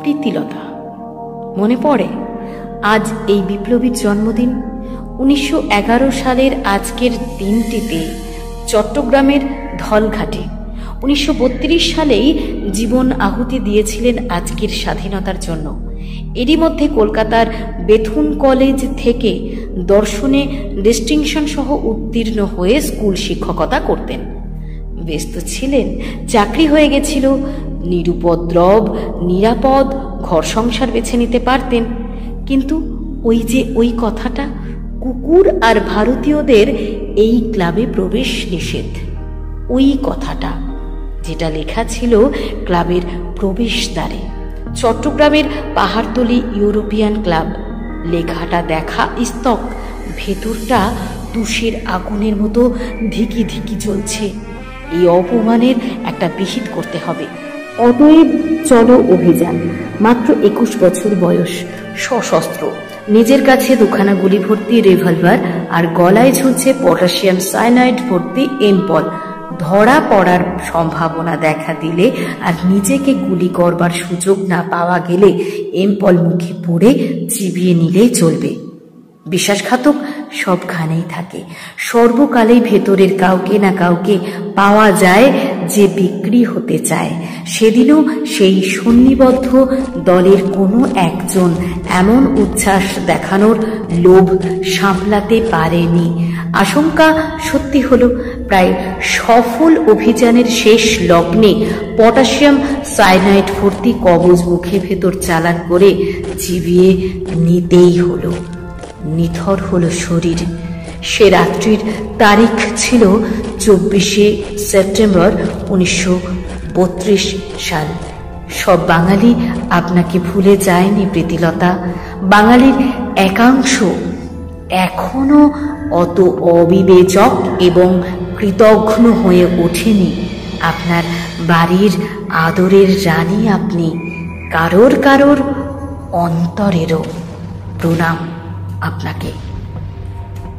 প্রীতিলতা। মনে পড়ে আজ এই বিপ্লবীর জন্মদিন। 1911 সালের আজকের দিনটিতে চট্টগ্রামের ধলঘাটে 1932 সালেই জীবন আহুতি দিয়েছিলেন আজকের স্বাধীনতার জন্য। এরই মধ্যে কলকাতার বেথুন কলেজ থেকে দর্শনে ডিস্টিংশন সহ উত্তীর্ণ হয়ে স্কুল শিক্ষকতা করতেন। ব্যস্ত ছিলেন, চাকরি হয়ে গেছিল, নিরুপদ্রব নিরাপদ ঘর সংসার বেছে নিতে পারতেন। কিন্তু ওই কথাটা, কুকুর আর ভারতীয়দের এই ক্লাবে প্রবেশ নিষেধ, ওই কথাটা যেটা লেখা ছিল ক্লাবের প্রবেশদ্বারে, চট্টগ্রামের পাহাড়তলি ইউরোপিয়ান ক্লাব। লেখাটা দেখা স্তক, ভেতরটা তুষের আগুনের মতো ধিকি ধিকি জ্বলছে। এই অপমানের একটা বিহিত করতে হবে। অতএব চলো অভিযান। মাত্র 21 বছর বয়স, সশস্ত্র, নিজের কাছে দুখানা গুলি ভর্তি রিভলভার আর গলায় ঝুলছে পটাশিয়াম সায়ানাইড ভর্তি এমপল। ধরা পড়ার সম্ভাবনা দেখা দিলে আর নিজেকে গুলি করবার সুযোগ না পাওয়া গেলে এমপল মুখে পড়ে চিবিয়ে নিলেই চলবে। বিশ্বাসঘাতক সবখানেই থাকে, সর্বকালেই ভেতরের কাউকে না কাউকে পাওয়া যায় যে বিক্রি হতে চায়। সেদিনও সেই সন্নিবদ্ধ দলের কোনো একজন এমন উচ্ছ্বাস দেখানোর লোভ সামলাতে পারেনি। আশঙ্কা সত্যি হলো, প্রায় সফল অভিযানের শেষ লগ্নে পটাশিয়াম সায়ানাইড ভর্তি কবজ মুখে ভেতর চালান করে চিবিয়ে নিতেই হলো। নিথর হলো শরীর। সে রাত্রির তারিখ ছিল 24শে সেপ্টেম্বর 1932 সাল। সব বাঙালি আপনাকে ভুলে যায়নি প্রীতিলতা। বাঙালির একাংশ এখনো অত অবিবেচক এবং কৃতঘ্ন হয়ে ওঠেনি। আপনার বাড়ির আদরের রানী আপনি। কারোর অন্তরেরও প্রণাম আপনাকে।